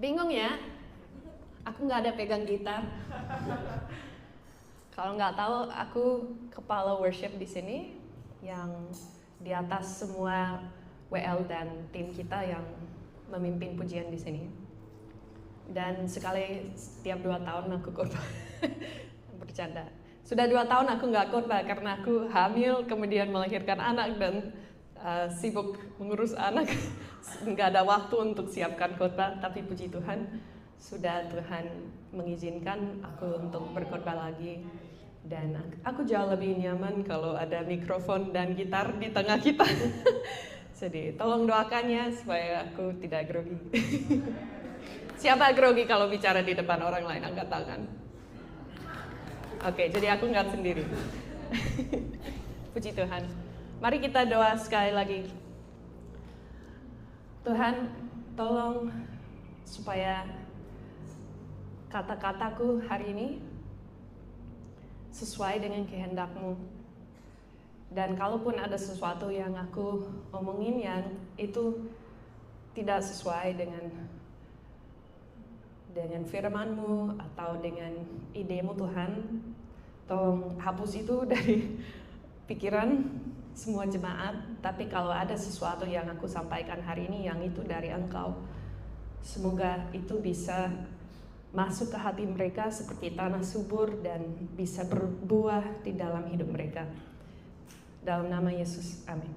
Bingung ya? Aku nggak ada pegang gitar. Kalau nggak tahu, aku kepala worship di sini, yang di atas semua WL dan tim kita yang memimpin pujian di sini. Dan sekali setiap 2 tahun aku khotbah. Bercanda. Sudah 2 tahun aku nggak khotbah karena aku hamil, kemudian melahirkan anak dan sibuk mengurus anak. Nggak ada waktu untuk siapkan khotbah, tapi puji Tuhan sudah Tuhan mengizinkan aku untuk berkhotbah lagi. Dan aku jauh lebih nyaman kalau ada mikrofon dan gitar di tengah kita. Jadi tolong doakannya supaya aku tidak grogi. Siapa grogi kalau bicara di depan orang lain? Angkat tangan. Oke, jadi aku nggak sendiri. Puji Tuhan. Mari kita doa sekali lagi. Tuhan, tolong supaya kata-kataku hari ini sesuai dengan kehendak-Mu. Dan kalaupun ada sesuatu yang aku omongin yang itu tidak sesuai dengan firman-Mu atau dengan ide-Mu Tuhan, tolong hapus itu dari pikiran semua jemaat. Tapi kalau ada sesuatu yang aku sampaikan hari ini yang itu dari Engkau, semoga itu bisa masuk ke hati mereka seperti tanah subur dan bisa berbuah di dalam hidup mereka. Dalam nama Yesus, amin.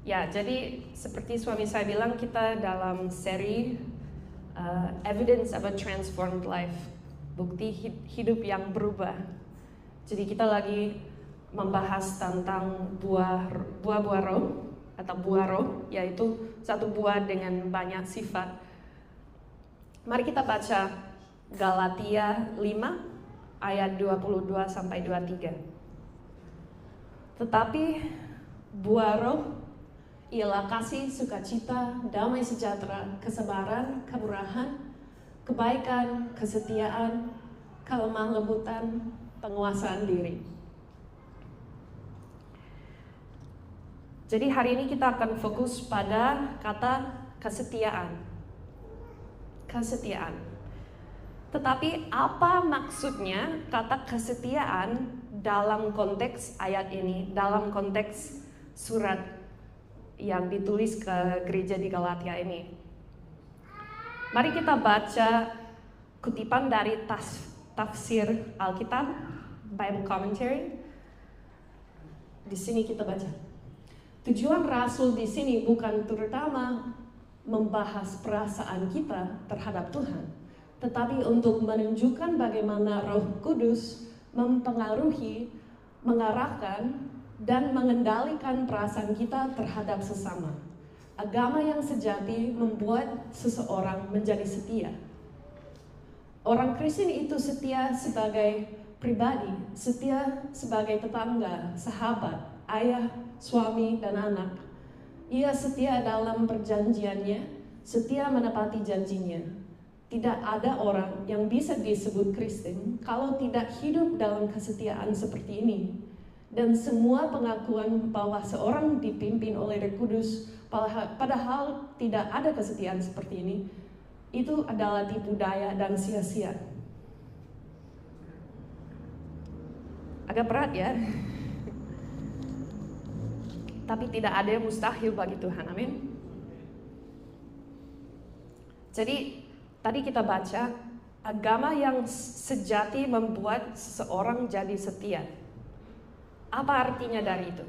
Ya, jadi seperti suami saya bilang, kita dalam seri Evidence of a Transformed Life, bukti hidup yang berubah. Jadi kita lagi membahas tentang buah roh atau buah roh, yaitu satu buah dengan banyak sifat. Mari kita baca Galatia 5 ayat 22 sampai 23. Tetapi buah roh ialah kasih, sukacita, damai sejahtera, kesabaran, kemurahan, kebaikan, kesetiaan, kelemah lembutan, penguasaan diri. Jadi hari ini kita akan fokus pada kata kesetiaan. Kesetiaan. Tetapi apa maksudnya kata kesetiaan dalam konteks ayat ini, dalam konteks surat yang ditulis ke gereja di Galatia ini? Mari kita baca kutipan dari tafsir Alkitab, Bible Commentary. Di sini kita baca. Tujuan Rasul di sini bukan terutama membahas perasaan kita terhadap Tuhan, tetapi untuk menunjukkan bagaimana Roh Kudus mempengaruhi, mengarahkan, dan mengendalikan perasaan kita terhadap sesama. Agama yang sejati membuat seseorang menjadi setia. Orang Kristen itu setia sebagai pribadi, setia sebagai tetangga, sahabat, ayah, suami, dan anak. Ia setia dalam perjanjiannya, setia menepati janjinya. Tidak ada orang yang bisa disebut Kristen kalau tidak hidup dalam kesetiaan seperti ini. Dan semua pengakuan bahwa seorang dipimpin oleh Roh Kudus, padahal tidak ada kesetiaan seperti ini, itu adalah tipu daya dan sia-sia. Agak berat ya. Tapi tidak ada yang mustahil bagi Tuhan, amin. Jadi tadi kita baca, agama yang sejati membuat seseorang jadi setia. Apa artinya dari itu?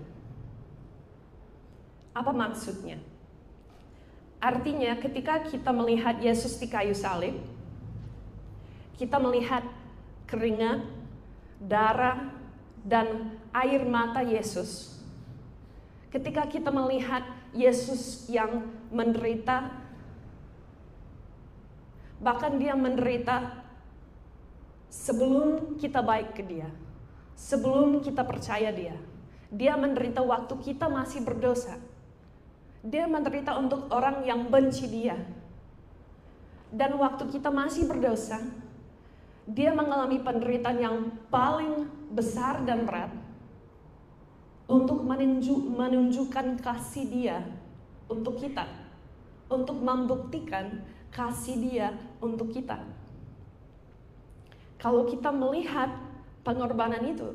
Apa maksudnya? Artinya ketika kita melihat Yesus di kayu salib, kita melihat keringat, darah, dan air mata Yesus. Ketika kita melihat Yesus yang menderita, bahkan dia menderita sebelum kita baik ke dia, sebelum kita percaya dia. Dia menderita waktu kita masih berdosa. Dia menderita untuk orang yang benci dia. Dan waktu kita masih berdosa, dia mengalami penderitaan yang paling besar dan berat untuk menunjukkan kasih dia untuk kita. untuk membuktikan kasih Dia untuk kita. Kalau kita melihat pengorbanan itu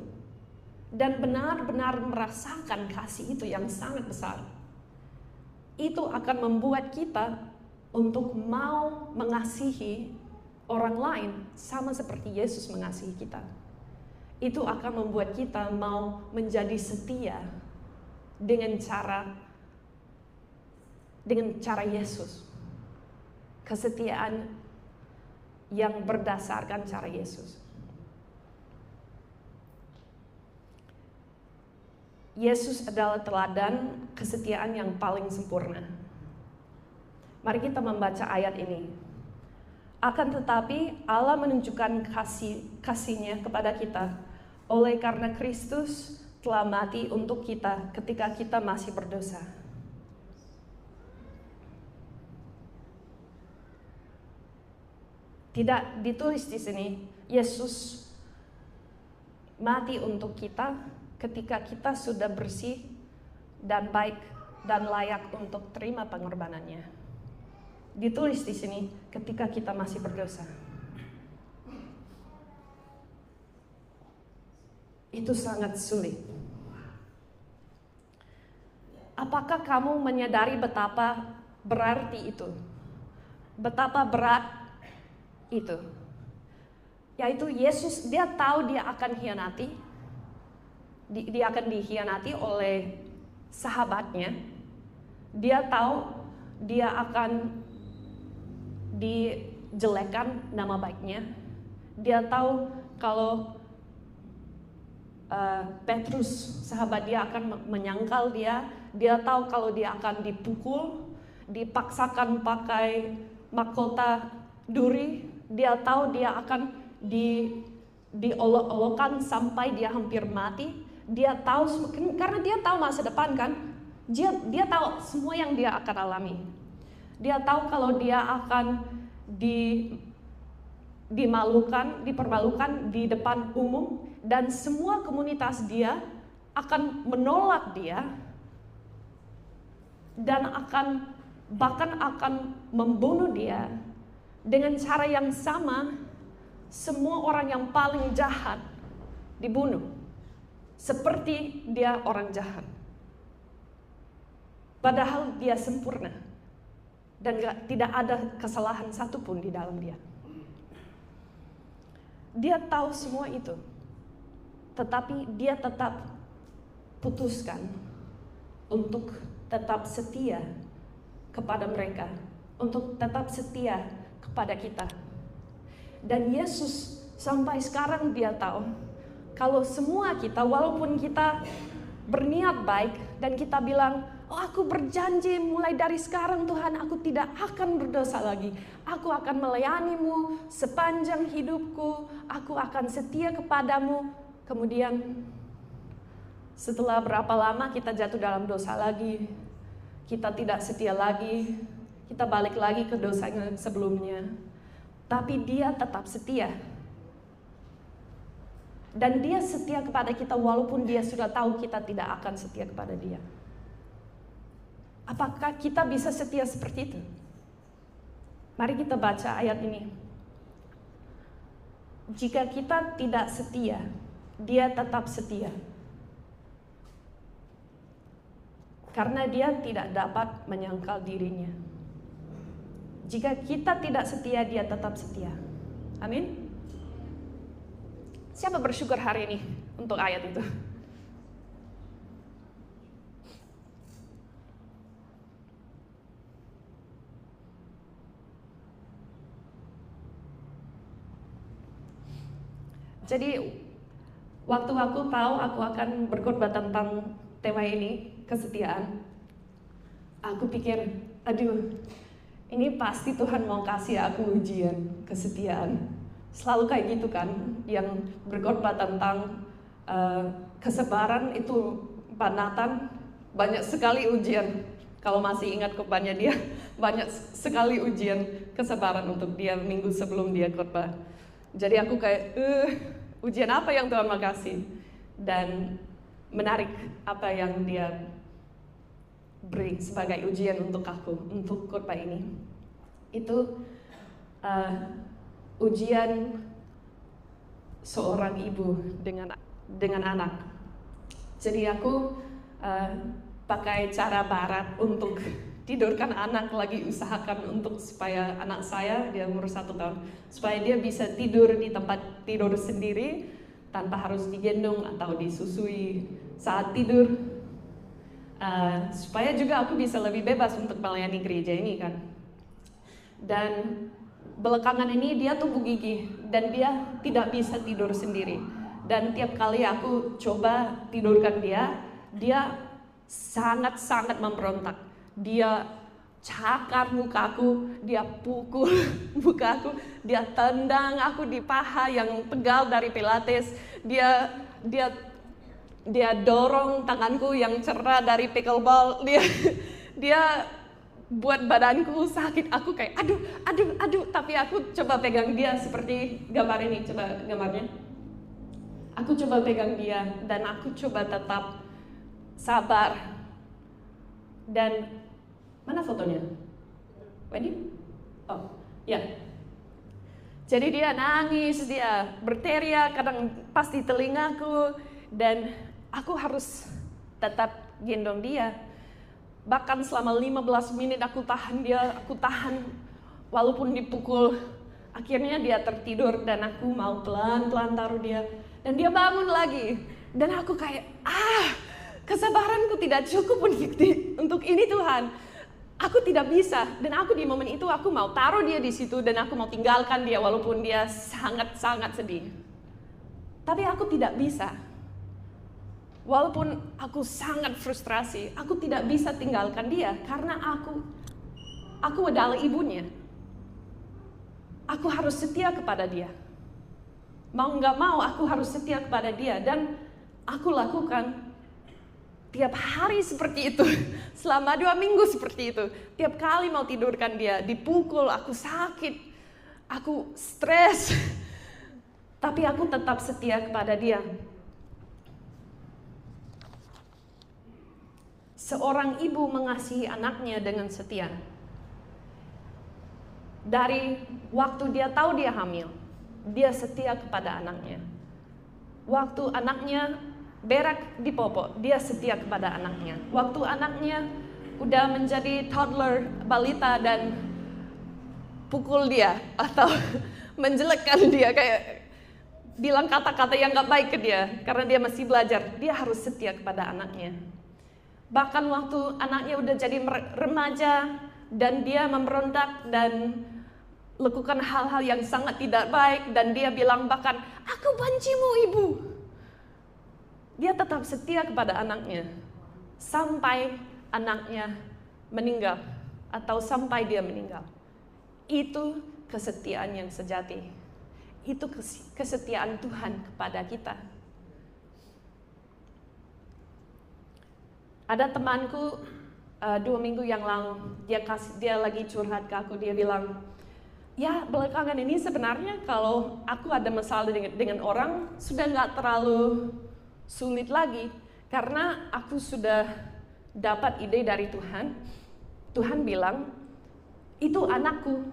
dan benar-benar merasakan kasih itu yang sangat besar, itu akan membuat kita untuk mau mengasihi orang lain sama seperti Yesus mengasihi kita. Itu akan membuat kita mau menjadi setia dengan cara Yesus. Kesetiaan yang berdasarkan cara Yesus. Yesus adalah teladan kesetiaan yang paling sempurna. Mari kita membaca ayat ini. Akan tetapi Allah menunjukkan kasih-Nya kepada kita oleh karena Kristus telah mati untuk kita ketika kita masih berdosa. Tidak ditulis di sini Yesus mati untuk kita ketika kita sudah bersih dan baik dan layak untuk terima pengorbanannya. Ditulis di sini ketika kita masih berdosa. Itu sangat sulit. Apakah kamu menyadari betapa berarti itu? Betapa berat itu? Yaitu Yesus, dia tahu dia akan hianati. Dia akan dikhianati oleh sahabatnya. Dia tahu dia akan dijelekkan nama baiknya. Dia tahu kalau Petrus, sahabat dia, akan menyangkal dia. Dia tahu kalau dia akan dipukul, dipaksakan pakai mahkota duri. Dia tahu dia akan diolok-olokkan sampai dia hampir mati. Dia tahu, karena dia tahu masa depan kan. Dia tahu semua yang dia akan alami. Dia tahu kalau dia akan dipermalukan di depan umum, dan semua komunitas dia akan menolak dia dan bahkan akan membunuh dia dengan cara yang sama. Semua orang yang paling jahat dibunuh seperti dia orang jahat, padahal dia sempurna dan tidak ada kesalahan satupun di dalam dia. Dia tahu semua itu, tetapi dia tetap putuskan untuk tetap setia kepada mereka, untuk tetap setia kepada kita. Dan Yesus sampai sekarang dia tahu kalau semua kita, walaupun kita berniat baik dan kita bilang, oh aku berjanji mulai dari sekarang Tuhan, aku tidak akan berdosa lagi. Aku akan melayanimu sepanjang hidupku. Aku akan setia kepadamu. Kemudian setelah berapa lama kita jatuh dalam dosa lagi. Kita tidak setia lagi. Kita balik lagi ke dosa yang sebelumnya. Tapi dia tetap setia. Dan dia setia kepada kita walaupun dia sudah tahu kita tidak akan setia kepada dia. Apakah kita bisa setia seperti itu? Mari kita baca ayat ini. Jika kita tidak setia, dia tetap setia. Karena dia tidak dapat menyangkal dirinya. Jika kita tidak setia, dia tetap setia. Amin. Siapa bersyukur hari ini untuk ayat itu? Jadi waktu aku tahu aku akan berkhotbah tentang tema ini, kesetiaan, aku pikir, aduh, ini pasti Tuhan mau kasih aku ujian kesetiaan. Selalu kayak gitu kan, yang berkhotbah tentang kesabaran itu Pak Nathan, banyak sekali ujian. Kalau masih ingat khotbahnya dia, banyak sekali ujian kesabaran untuk dia minggu sebelum dia khotbah. Jadi aku kayak, ujian apa yang Tuhan mau kasih? Dan menarik apa yang dia beri sebagai ujian untuk aku, untuk khotbah ini. Itu ujian seorang ibu dengan anak. Jadi aku pakai cara barat untuk tidurkan anak, lagi usahakan untuk supaya anak saya, dia umur 1 tahun, supaya dia bisa tidur di tempat tidur sendiri tanpa harus digendong atau disusui saat tidur, supaya juga aku bisa lebih bebas untuk melayani gereja ini kan. Dan belakangan ini dia tumbuh gigi dan dia tidak bisa tidur sendiri. Dan tiap kali aku coba tidurkan dia sangat-sangat memberontak. Dia cakar mukaku, dia pukul mukaku, dia tendang aku di paha yang pegal dari pilates. Dia dorong tanganku yang cerah dari pickleball. Dia buat badanku sakit. Aku kayak aduh, tapi aku coba pegang dia seperti gambar ini, coba gambarnya. Aku coba pegang dia dan aku coba tetap sabar. Dan mana fotonya? Wendy? Oh, ya. Jadi dia nangis, dia berteriak kadang pas di telingaku, dan aku harus tetap gendong dia. Bahkan selama 15 menit aku tahan walaupun dipukul. Akhirnya dia tertidur dan aku mau pelan-pelan taruh dia. Dan dia bangun lagi. Dan aku kayak, kesabaranku tidak cukup untuk ini Tuhan. Aku tidak bisa. Dan aku di momen itu aku mau taruh dia di situ dan aku mau tinggalkan dia walaupun dia sangat-sangat sedih. Tapi aku tidak bisa. Walaupun aku sangat frustrasi, aku tidak bisa tinggalkan dia karena aku adalah ibunya. Aku harus setia kepada dia. Mau nggak mau aku harus setia kepada dia, dan aku lakukan tiap hari seperti itu. Selama 2 minggu seperti itu. Tiap kali mau tidurkan dia, dipukul, aku sakit, aku stres. Tapi aku tetap setia kepada dia. Seorang ibu mengasihi anaknya dengan setia. Dari waktu dia tahu dia hamil, dia setia kepada anaknya. Waktu anaknya berak di popok, dia setia kepada anaknya. Waktu anaknya udah menjadi toddler, balita, dan pukul dia atau menjelekkan dia, kayak bilang kata-kata yang gak baik ke dia karena dia masih belajar, dia harus setia kepada anaknya. Bahkan waktu anaknya udah jadi remaja dan dia memberontak dan lakukan hal-hal yang sangat tidak baik, dan dia bilang bahkan, aku bencimu ibu. Dia tetap setia kepada anaknya sampai anaknya meninggal atau sampai dia meninggal. Itu kesetiaan yang sejati. Itu kesetiaan Tuhan kepada kita. Ada temanku 2 minggu yang lalu, dia lagi curhat ke aku, dia bilang, ya belakangan ini sebenarnya kalau aku ada masalah dengan orang sudah nggak terlalu sulit lagi, karena aku sudah dapat ide dari Tuhan. Tuhan bilang, itu anakku.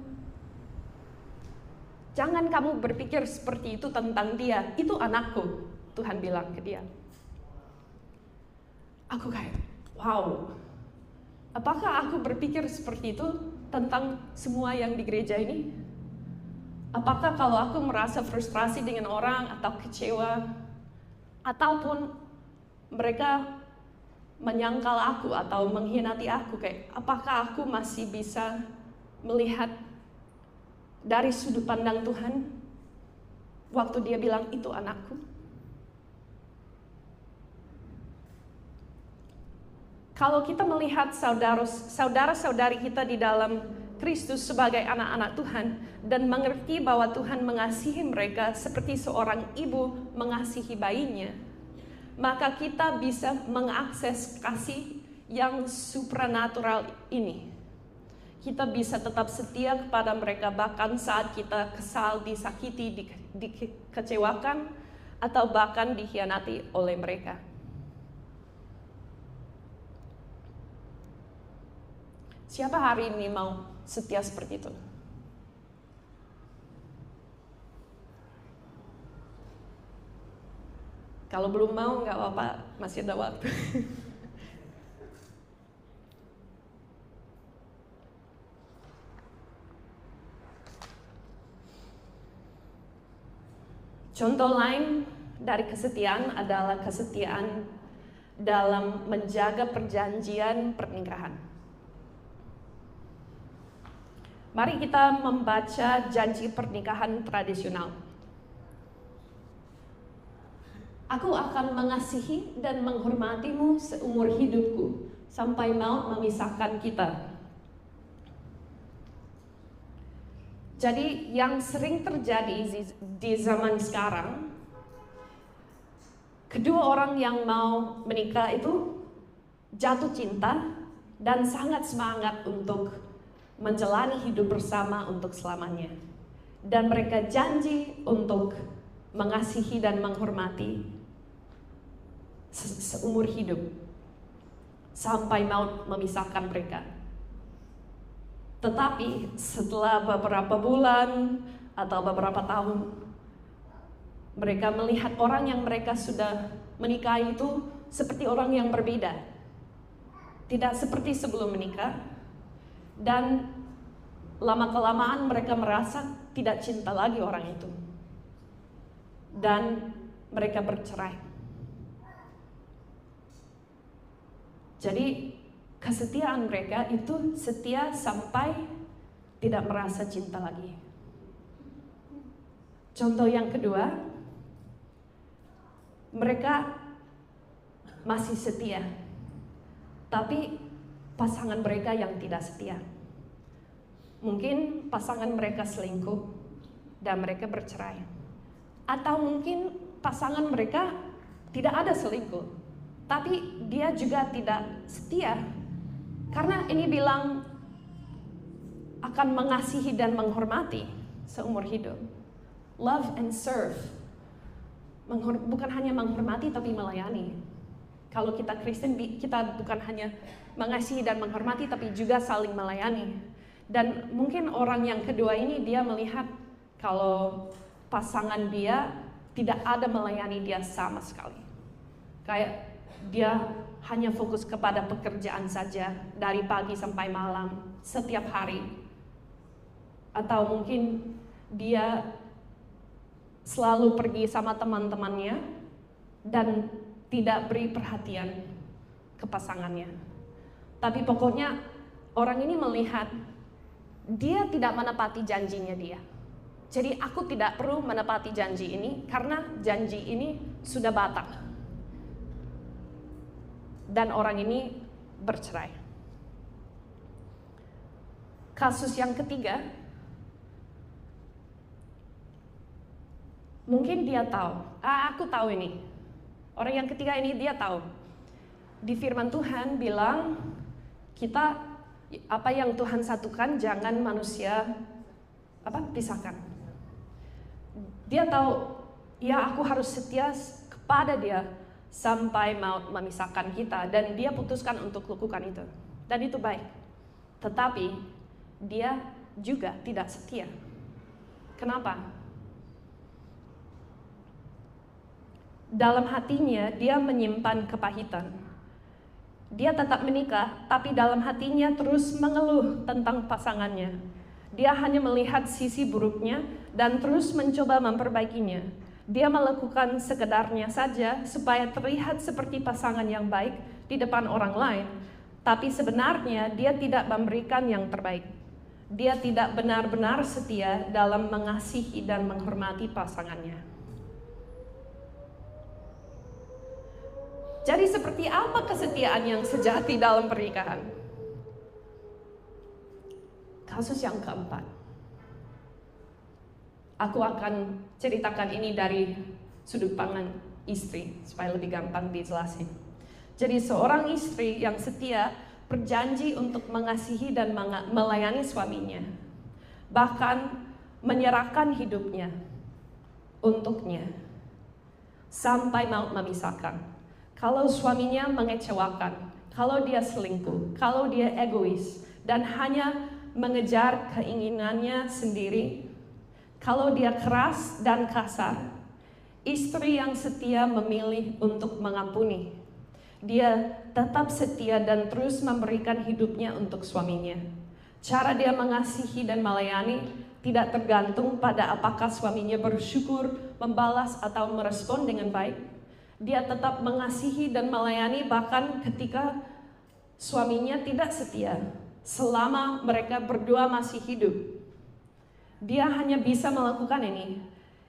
Jangan kamu berpikir seperti itu tentang dia, itu anakku. Tuhan bilang ke dia. Aku kayak, wow. Apakah aku berpikir seperti itu tentang semua yang di gereja ini? Apakah kalau aku merasa frustrasi dengan orang atau kecewa, ataupun mereka menyangkal aku atau mengkhianati aku, kayak apakah aku masih bisa melihat dari sudut pandang Tuhan waktu dia bilang itu anakku? Kalau kita melihat saudara-saudari kita di dalam Kristus sebagai anak-anak Tuhan dan mengerti bahwa Tuhan mengasihi mereka seperti seorang ibu mengasihi bayinya, maka kita bisa mengakses kasih yang supranatural ini. Kita bisa tetap setia kepada mereka bahkan saat kita kesal, disakiti, dikecewakan, atau bahkan dikhianati oleh mereka. Siapa hari ini mau setia seperti itu? Kalau belum mau, nggak apa-apa, masih ada waktu. Contoh lain dari kesetiaan adalah kesetiaan dalam menjaga perjanjian pernikahan. Mari kita membaca janji pernikahan tradisional. Aku akan mengasihi dan menghormatimu seumur hidupku, sampai maut memisahkan kita. Jadi yang sering terjadi di zaman sekarang, kedua orang yang mau menikah itu jatuh cinta dan sangat semangat untuk menjalani hidup bersama untuk selamanya. Dan mereka janji untuk mengasihi dan menghormati seumur hidup sampai maut memisahkan mereka. Tetapi setelah beberapa bulan atau beberapa tahun, mereka melihat orang yang mereka sudah menikahi itu seperti orang yang berbeda, tidak seperti sebelum menikah, dan lama-kelamaan mereka merasa tidak cinta lagi orang itu, dan mereka bercerai. Jadi kesetiaan mereka itu setia sampai tidak merasa cinta lagi. Contoh yang kedua, mereka masih setia, tapi pasangan mereka yang tidak setia. Mungkin pasangan mereka selingkuh dan mereka bercerai. Atau mungkin pasangan mereka tidak ada selingkuh, tapi dia juga tidak setia. Karena ini bilang akan mengasihi dan menghormati seumur hidup. Love and serve. Bukan hanya menghormati tapi melayani. Kalau kita Kristen, kita bukan hanya mengasihi dan menghormati tapi juga saling melayani. Dan mungkin orang yang kedua ini dia melihat kalau pasangan dia tidak ada melayani dia sama sekali. Kayak dia hanya fokus kepada pekerjaan saja dari pagi sampai malam setiap hari. Atau mungkin dia selalu pergi sama teman-temannya dan tidak beri perhatian ke pasangannya. Tapi pokoknya orang ini melihat dia tidak menepati janjinya dia. Jadi aku tidak perlu menepati janji ini karena janji ini sudah batal. Dan orang ini bercerai. Kasus yang ketiga, mungkin dia tahu, aku tahu ini. Orang yang ketiga ini dia tahu. Di firman Tuhan bilang, kita apa yang Tuhan satukan jangan manusia pisahkan. Dia tahu, ya aku harus setia kepada dia sampai maut memisahkan kita, dan dia putuskan untuk lakukan itu, dan itu baik. Tetapi dia juga tidak setia. Kenapa? Dalam hatinya dia menyimpan kepahitan. Dia tetap menikah, tapi dalam hatinya terus mengeluh tentang pasangannya. Dia hanya melihat sisi buruknya dan terus mencoba memperbaikinya. Dia melakukan sekedarnya saja supaya terlihat seperti pasangan yang baik di depan orang lain. Tapi sebenarnya dia tidak memberikan yang terbaik. Dia tidak benar-benar setia dalam mengasihi dan menghormati pasangannya. Jadi seperti apa kesetiaan yang sejati dalam pernikahan? Kasus yang keempat. Aku akan ceritakan ini dari sudut pandang istri supaya lebih gampang dijelasin. Jadi seorang istri yang setia berjanji untuk mengasihi dan melayani suaminya, bahkan menyerahkan hidupnya untuknya sampai maut memisahkan. Kalau suaminya mengecewakan, kalau dia selingkuh, kalau dia egois, dan hanya mengejar keinginannya sendiri, kalau dia keras dan kasar, istri yang setia memilih untuk mengampuni. Dia tetap setia dan terus memberikan hidupnya untuk suaminya. Cara dia mengasihi dan melayani tidak tergantung pada apakah suaminya bersyukur, membalas, atau merespon dengan baik. Dia tetap mengasihi dan melayani bahkan ketika suaminya tidak setia, selama mereka berdua masih hidup. Dia hanya bisa melakukan ini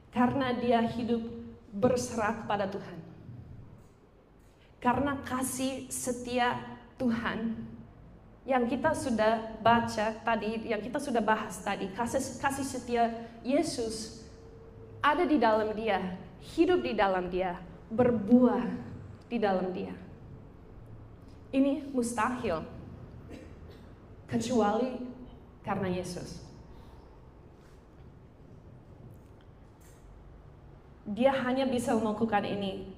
karena dia hidup berserah kepada Tuhan. Karena kasih setia Tuhan yang kita sudah baca tadi, yang kita sudah bahas tadi, kasih setia Yesus ada di dalam dia, hidup di dalam dia, berbuah di dalam dia. Ini mustahil kecuali karena Yesus. Dia hanya bisa melakukan ini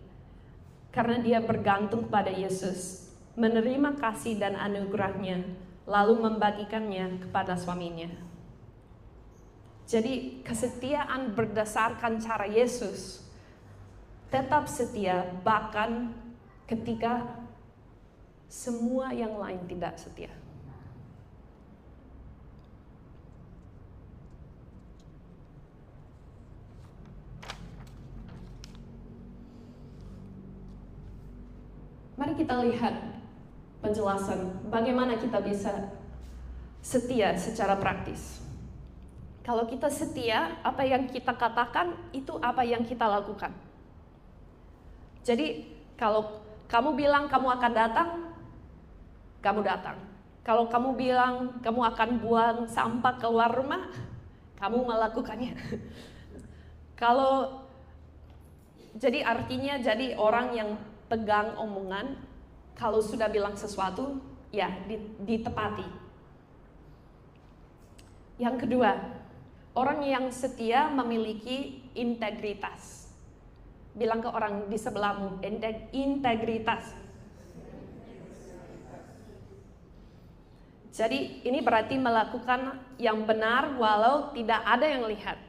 karena dia bergantung pada Yesus, menerima kasih dan anugerahnya, lalu membagikannya kepada suaminya. Jadi kesetiaan berdasarkan cara Yesus tetap setia bahkan ketika semua yang lain tidak setia. Mari kita lihat penjelasan bagaimana kita bisa setia secara praktis. Kalau kita setia, apa yang kita katakan itu apa yang kita lakukan. Jadi kalau kamu bilang kamu akan datang, kamu datang. Kalau kamu bilang kamu akan buang sampah keluar rumah, kamu melakukannya. Jadi artinya jadi orang yang pegang omongan, kalau sudah bilang sesuatu, ya ditepati. Yang kedua, orang yang setia memiliki integritas. Bilang ke orang di sebelahmu, integritas. Jadi ini berarti melakukan yang benar walau tidak ada yang lihat.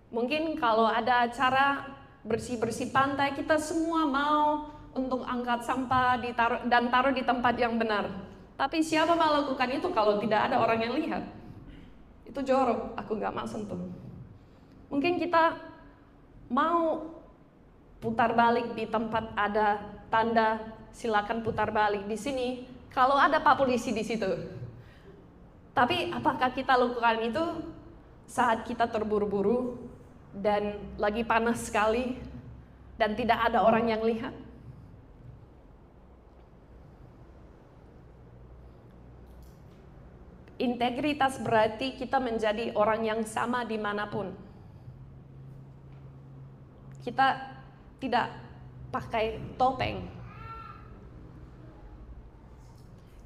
Mungkin kalau ada acara bersih-bersih pantai, kita semua mau untuk angkat sampah dan taruh di tempat yang benar. Tapi siapa melakukan itu kalau tidak ada orang yang lihat? Itu jorok, aku gak mau sentuh. Mungkin kita mau putar balik di tempat ada tanda silakan putar balik di sini, kalau ada Pak Polisi di situ. Tapi apakah kita lakukan itu saat kita terburu-buru dan lagi panas sekali dan tidak ada orang yang lihat? Integritas berarti kita menjadi orang yang sama dimanapun. Kita tidak pakai topeng.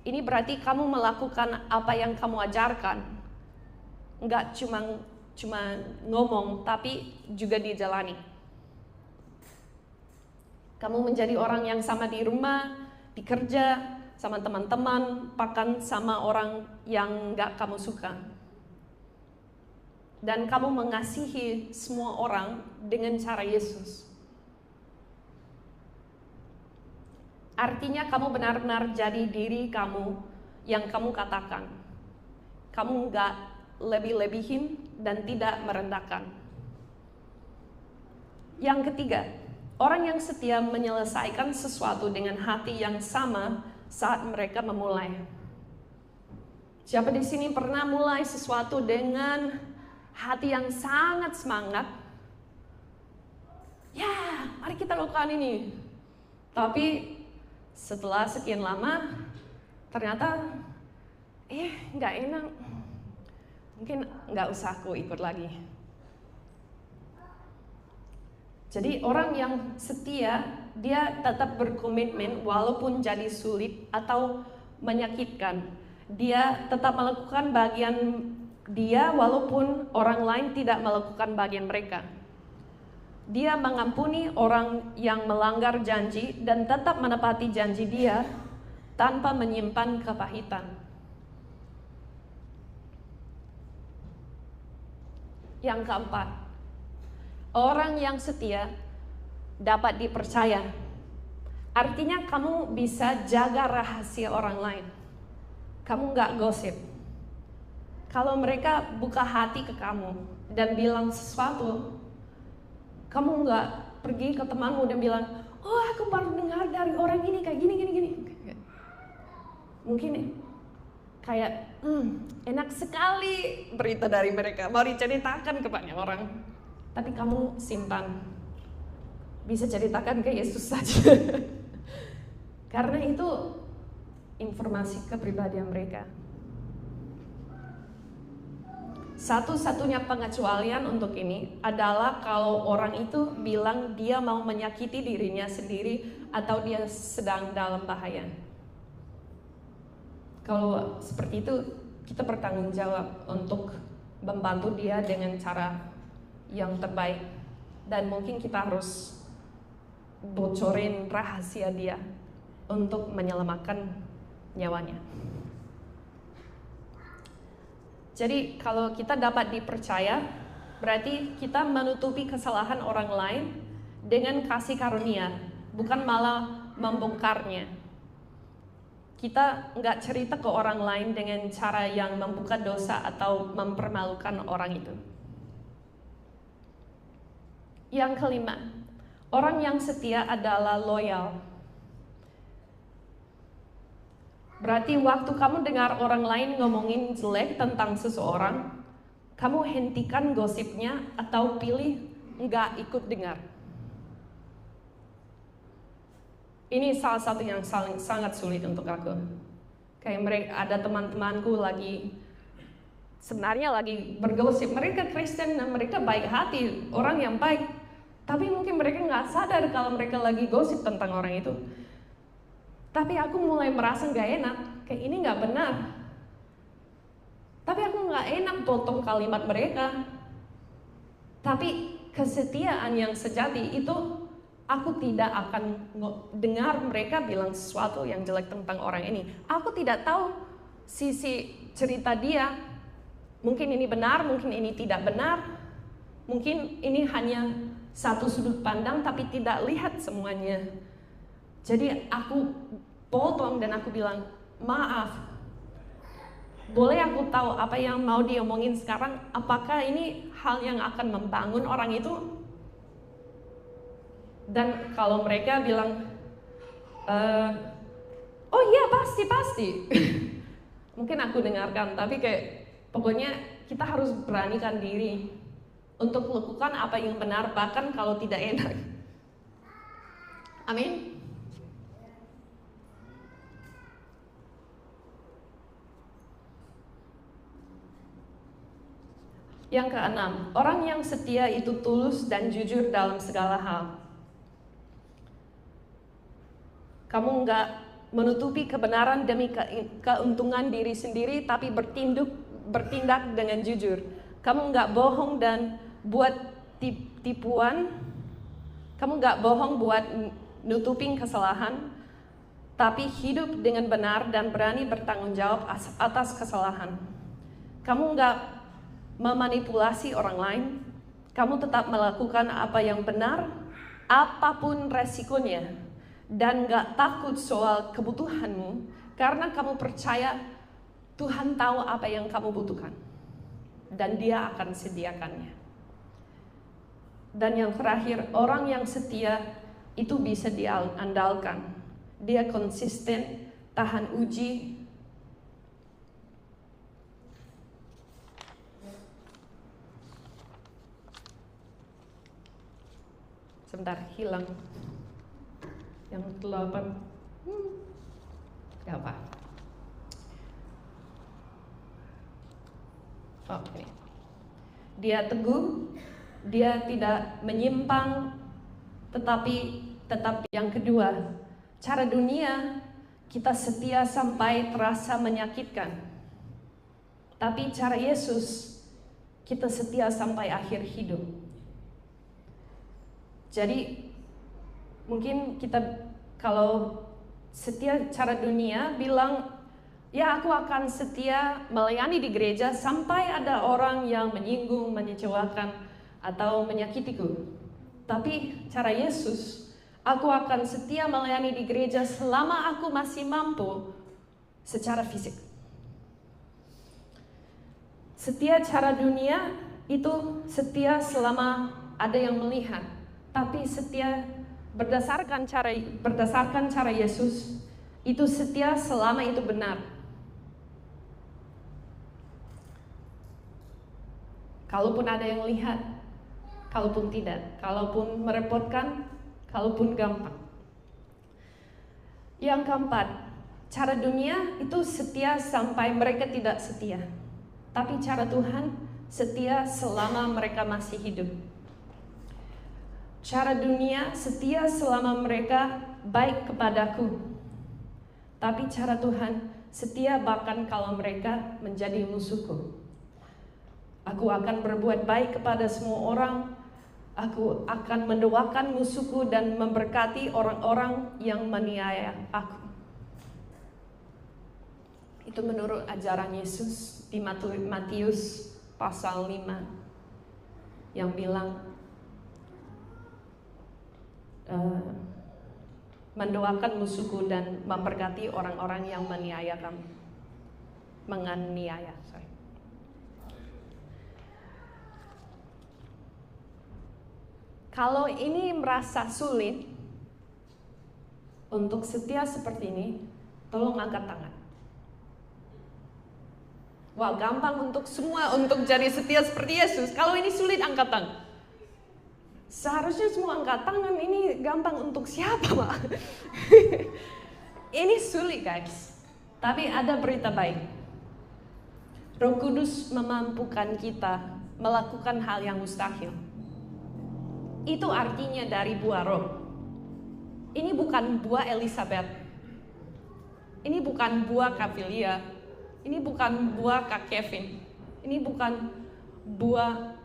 Ini berarti kamu melakukan apa yang kamu ajarkan. Enggak cuma ngomong, tapi juga dijalani. Kamu menjadi orang yang sama di rumah, di kerja, sama teman-teman, bahkan sama orang yang gak kamu suka. Dan kamu mengasihi semua orang dengan cara Yesus. Artinya kamu benar-benar jadi diri kamu yang kamu katakan. Kamu gak lebih-lebihin dan tidak merendahkan. Yang ketiga, orang yang setia menyelesaikan sesuatu dengan hati yang sama saat mereka memulai. Siapa di sini pernah mulai sesuatu dengan hati yang sangat semangat? Ya, mari kita lakukan ini. Tapi setelah sekian lama, ternyata nggak enak. Mungkin nggak usah aku ikut lagi. Jadi orang yang setia, dia tetap berkomitmen walaupun jadi sulit atau menyakitkan. Dia tetap melakukan bagian dia walaupun orang lain tidak melakukan bagian mereka. Dia mengampuni orang yang melanggar janji dan tetap menepati janji dia tanpa menyimpan kepahitan. Yang keempat, orang yang setia dapat dipercaya. Artinya kamu bisa jaga rahasia orang lain. Kamu nggak gosip. Kalau mereka buka hati ke kamu dan bilang sesuatu, kamu nggak pergi ke temanmu dan bilang, oh aku baru dengar dari orang ini kayak gini. Mungkin kayak, enak sekali berita dari mereka, mau diceritakan ke banyak orang. Tapi kamu simpan, bisa ceritakan ke Yesus saja. Karena itu informasi kepribadian mereka. Satu-satunya pengecualian untuk ini adalah kalau orang itu bilang dia mau menyakiti dirinya sendiri atau dia sedang dalam bahaya. Kalau seperti itu, kita bertanggung jawab untuk membantu dia dengan cara yang terbaik. Dan mungkin kita harus bocorin rahasia dia untuk menyelamatkan nyawanya. Jadi kalau kita dapat dipercaya, berarti kita menutupi kesalahan orang lain dengan kasih karunia, bukan malah membongkarnya. Kita nggak cerita ke orang lain dengan cara yang membuka dosa atau mempermalukan orang itu. Yang kelima, orang yang setia adalah loyal. Berarti waktu kamu dengar orang lain ngomongin jelek tentang seseorang, kamu hentikan gosipnya atau pilih nggak ikut dengar. Ini salah satu yang sangat sulit untuk aku. Kayak mereka, ada teman-temanku sebenarnya lagi bergosip. Mereka Kristen dan mereka baik hati, orang yang baik. Tapi mungkin mereka nggak sadar kalau mereka lagi gosip tentang orang itu. Tapi aku mulai merasa nggak enak, kayak ini nggak benar. Tapi aku nggak enak potong kalimat mereka. Tapi kesetiaan yang sejati itu, aku tidak akan dengar mereka bilang sesuatu yang jelek tentang orang ini. Aku tidak tahu sisi cerita dia. Mungkin ini benar, mungkin ini tidak benar. Mungkin ini hanya satu sudut pandang tapi tidak lihat semuanya. Jadi aku potong dan aku bilang, maaf, boleh aku tahu apa yang mau diomongin sekarang? Apakah ini hal yang akan membangun orang itu? Dan kalau mereka bilang, oh iya pasti. Mungkin aku dengarkan, tapi kayak pokoknya kita harus beranikan diri untuk melakukan apa yang benar, bahkan kalau tidak enak. Amin. Yang keenam, orang yang setia itu tulus dan jujur dalam segala hal. Kamu nggak menutupi kebenaran demi keuntungan diri sendiri, tapi bertindak dengan jujur. Kamu nggak bohong dan buat tipuan. Kamu nggak bohong buat nutupin kesalahan, tapi hidup dengan benar dan berani bertanggung jawab atas kesalahan. Kamu nggak memanipulasi orang lain. Kamu tetap melakukan apa yang benar, apapun resikonya, dan gak takut soal kebutuhanmu, karena kamu percaya Tuhan tahu apa yang kamu butuhkan, dan Dia akan sediakannya. Dan yang terakhir, orang yang setia itu bisa diandalkan. Dia konsisten, tahan uji. Sebentar, hilang. Yang 8. Gak apa. Oh, ini. Dia teguh, dia tidak menyimpang, tetapi yang kedua, cara dunia kita setia sampai terasa menyakitkan. Tapi cara Yesus, kita setia sampai akhir hidup. Jadi mungkin kita kalau Setia cara dunia bilang, ya aku akan setia melayani di gereja sampai ada orang yang menyinggung, mengecewakan, atau menyakitiku. Tapi cara Yesus, aku akan setia melayani di gereja selama aku masih mampu secara fisik. Setia cara dunia itu setia selama ada yang melihat. Tapi setia berdasarkan cara Yesus itu setia selama itu benar. Kalaupun ada yang lihat, kalaupun tidak, kalaupun merepotkan, kalaupun gampang. Yang keempat, cara dunia itu setia sampai mereka tidak setia. Tapi cara Tuhan setia selama mereka masih hidup. Cara dunia setia selama mereka baik kepadaku. Tapi cara Tuhan setia bahkan kalau mereka menjadi musuhku. Aku akan berbuat baik kepada semua orang. Aku akan mendoakan musuhku dan memberkati orang-orang yang menganiaya aku. Itu menurut ajaran Yesus di Matius pasal 5 yang bilang mendoakan musuhku dan memberkati orang-orang yang menganiaya. Kalau ini merasa sulit untuk setia seperti ini, tolong angkat tangan. Wah, gampang untuk semua untuk jadi setia seperti Yesus. Kalau ini sulit, angkat tangan. Seharusnya semua angkat tangan. Ini gampang untuk siapa, Pak? Ini sulit, guys. Tapi ada berita baik. Roh Kudus memampukan kita melakukan hal yang mustahil. Itu artinya dari buah roh. Ini bukan buah Elizabeth. Ini bukan buah Kapilia. Ini bukan buah Kak Kevin. Ini bukan buah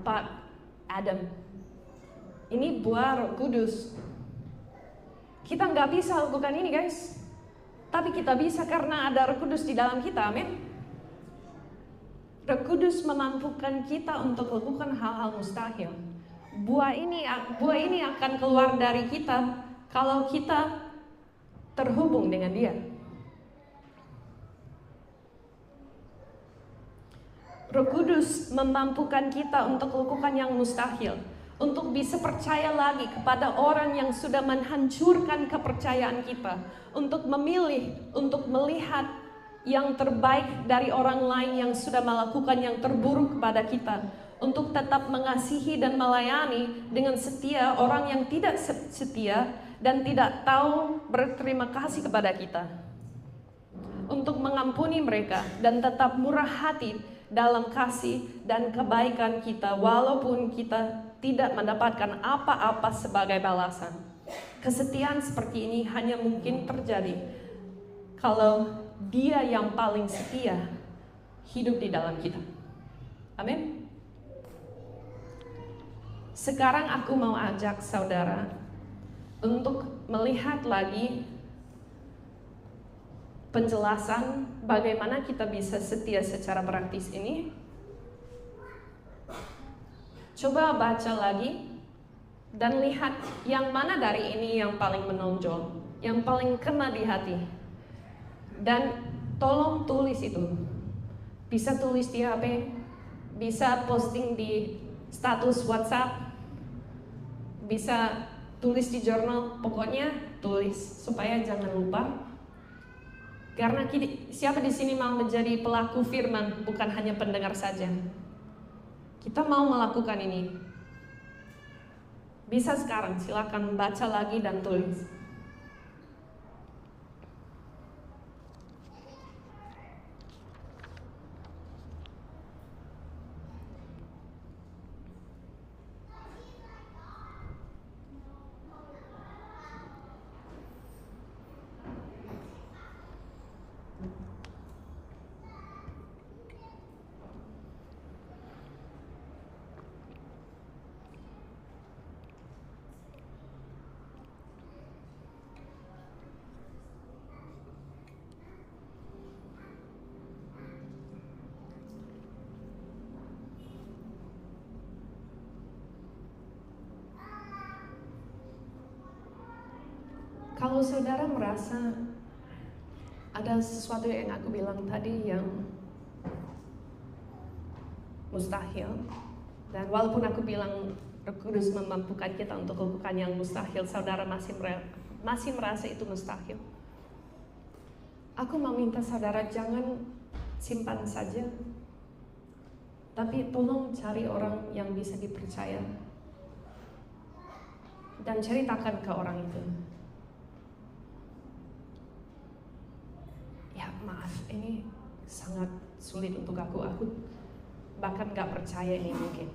Pak Adam. Ini buah Roh Kudus. Kita nggak bisa lakukan ini, guys. Tapi kita bisa karena ada Roh Kudus di dalam kita, amin. Roh Kudus memampukan kita untuk melakukan hal-hal mustahil. Buah ini akan keluar dari kita kalau kita terhubung dengan Dia. Roh Kudus memampukan kita untuk melakukan yang mustahil, untuk bisa percaya lagi kepada orang yang sudah menghancurkan kepercayaan kita, untuk memilih, untuk melihat yang terbaik dari orang lain yang sudah melakukan yang terburuk kepada kita, untuk tetap mengasihi dan melayani dengan setia orang yang tidak setia dan tidak tahu berterima kasih kepada kita, untuk mengampuni mereka dan tetap murah hati dalam kasih dan kebaikan kita walaupun kita tidak mendapatkan apa-apa sebagai balasan. Kesetiaan seperti ini hanya mungkin terjadi kalau Dia yang paling setia hidup di dalam kita. Amin. Sekarang aku mau ajak saudara untuk melihat lagi penjelasan bagaimana kita bisa setia secara praktis ini. Coba baca lagi dan lihat yang mana dari ini yang paling menonjol, yang paling kena di hati. Dan tolong tulis itu. Bisa tulis di HP, bisa posting di status WhatsApp, bisa tulis di jurnal, pokoknya tulis supaya jangan lupa. Karena siapa di sini mau menjadi pelaku firman, bukan hanya pendengar saja. Kita mau melakukan ini. Bisa sekarang, silakan baca lagi dan tulis. Kalau saudara merasa ada sesuatu yang aku bilang tadi yang mustahil, dan walaupun aku bilang Roh Kudus memampukan kita untuk lakukan yang mustahil, saudara masih merasa itu mustahil. Aku mau minta saudara jangan simpan saja, tapi tolong cari orang yang bisa dipercaya dan ceritakan ke orang itu. Ya maaf, ini sangat sulit untuk aku bahkan gak percaya ini mungkin.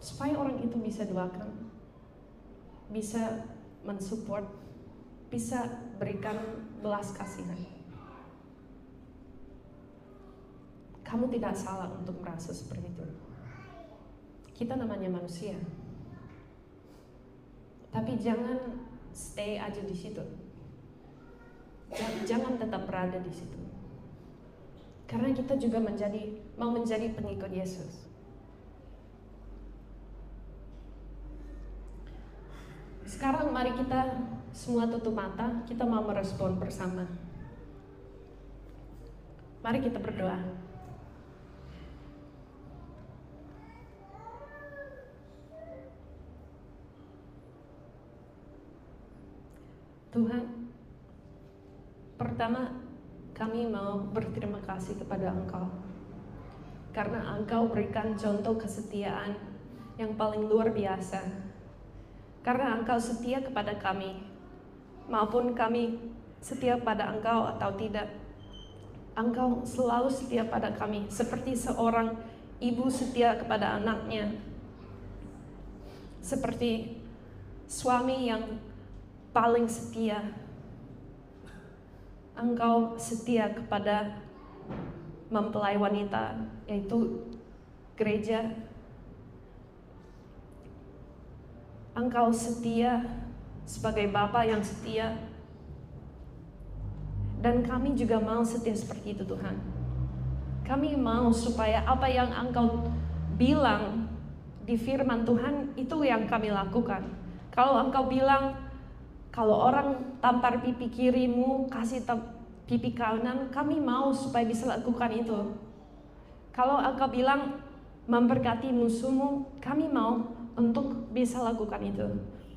Supaya orang itu bisa doakan, bisa mensupport, bisa berikan belas kasihan. Kamu tidak salah untuk merasa seperti itu. Kita namanya manusia. Tapi jangan stay aja di situ. Jangan tetap berada di situ. Karena kita juga mau menjadi pengikut Yesus. Sekarang mari kita semua tutup mata, kita mau merespon bersama. Mari kita berdoa. Tuhan, pertama kami mau berterima kasih kepada Engkau karena Engkau berikan contoh kesetiaan yang paling luar biasa. Karena Engkau setia kepada kami, maupun kami setia pada Engkau atau tidak, Engkau selalu setia pada kami, seperti seorang ibu setia kepada anaknya, seperti suami yang paling setia. Engkau setia kepada mempelai wanita, yaitu gereja. Engkau setia sebagai Bapa yang setia. Dan kami juga mau setia seperti itu, Tuhan. Kami mau supaya apa yang Engkau bilang di firman Tuhan itu yang kami lakukan. Kalau Engkau bilang, kalau orang tampar pipi kirimu, kasih pipi kanan, kami mau supaya bisa lakukan itu. Kalau Engkau bilang memberkati musuhmu, kami mau untuk bisa lakukan itu.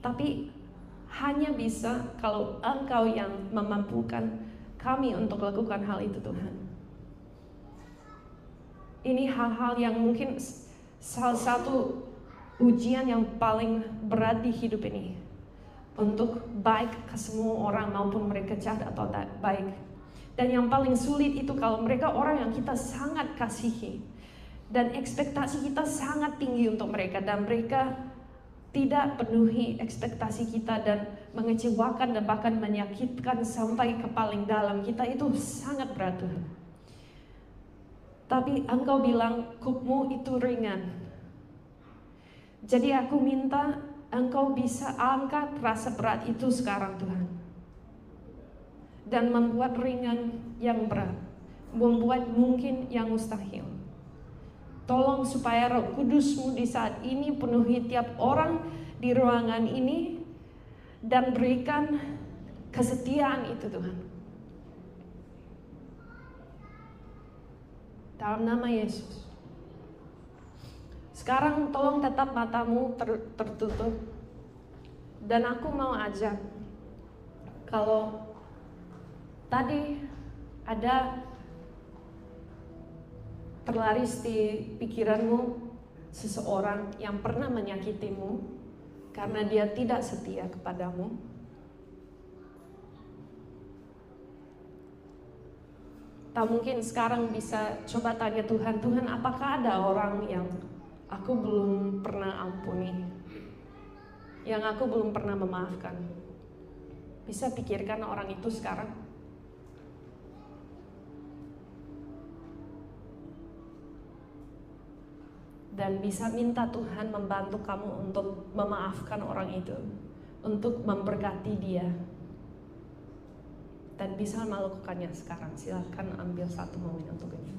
Tapi hanya bisa kalau Engkau yang memampukan kami untuk lakukan hal itu, Tuhan. Ini hal-hal yang mungkin salah satu ujian yang paling berat di hidup ini. Untuk baik ke semua orang maupun mereka jahat atau tak baik. Dan yang paling sulit itu kalau mereka orang yang kita sangat kasihi. Dan ekspektasi kita sangat tinggi untuk mereka. Dan mereka tidak penuhi ekspektasi kita dan mengecewakan dan bahkan menyakitkan sampai ke paling dalam kita, itu sangat berat, Tuhan. Tapi Engkau bilang kukmu itu ringan. Jadi aku minta Engkau bisa angkat rasa berat itu sekarang, Tuhan. Dan membuat ringan yang berat. Membuat mungkin yang mustahil. Tolong supaya Roh Kudus-Mu di saat ini penuhi tiap orang di ruangan ini. Dan berikan kesetiaan itu, Tuhan. Dalam nama Yesus. Sekarang tolong tetap matamu tertutup. Dan aku mau ajak, kalau tadi ada terlaris di pikiranmu seseorang yang pernah menyakitimu karena dia tidak setia kepadamu, tak mungkin sekarang bisa coba tanya Tuhan, Tuhan, apakah ada orang yang aku belum pernah ampuni, yang aku belum pernah memaafkan? Bisa pikirkan orang itu sekarang. Dan bisa minta Tuhan membantu kamu untuk memaafkan orang itu, untuk memberkati dia. Dan bisa melakukannya sekarang. Silakan ambil satu momen untuk ini.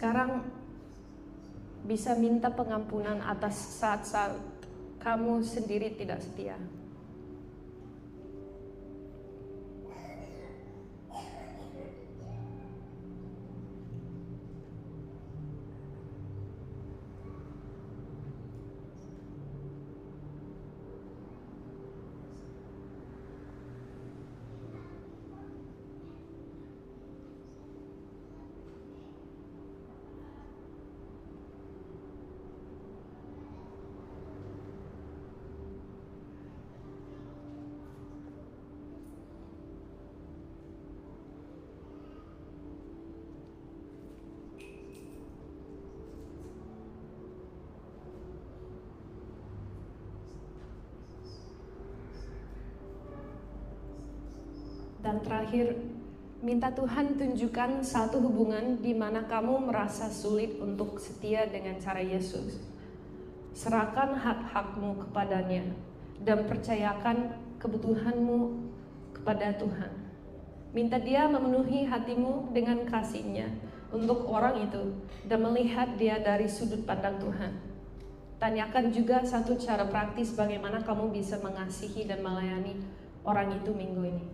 sekarang bisa minta pengampunan atas saat-saat kamu sendiri tidak setia. Dan terakhir, minta Tuhan tunjukkan satu hubungan di mana kamu merasa sulit untuk setia dengan cara Yesus. Serahkan hak-hakmu kepadanya dan percayakan kebutuhanmu kepada Tuhan. Minta Dia memenuhi hatimu dengan kasih-Nya untuk orang itu dan melihat dia dari sudut pandang Tuhan. Tanyakan juga satu cara praktis bagaimana kamu bisa mengasihi dan melayani orang itu minggu ini.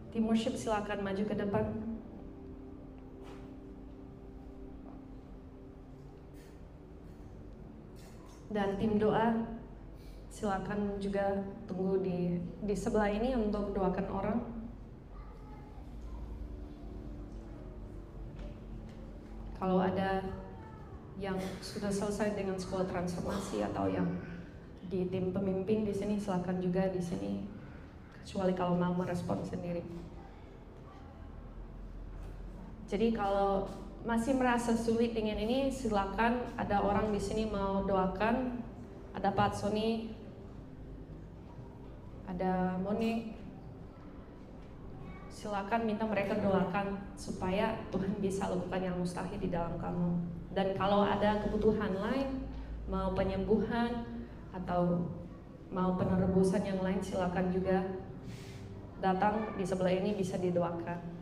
Tim worship silakan maju ke depan. Dan tim doa silakan juga tunggu di sebelah ini untuk doakan orang. Kalau ada yang sudah selesai dengan sekolah transformasi atau yang di tim pemimpin di sini, silakan juga di sini. Kecuali kalau mau merespon sendiri. Jadi kalau masih merasa sulit dengan ini, silakan, ada orang di sini mau doakan. Ada Pak Sony, ada Monique. Silakan minta mereka doakan supaya Tuhan bisa lakukan yang mustahil di dalam kamu. Dan kalau ada kebutuhan lain, mau penyembuhan atau mau penebusan yang lain, silakan juga datang di sebelah ini, bisa didoakan.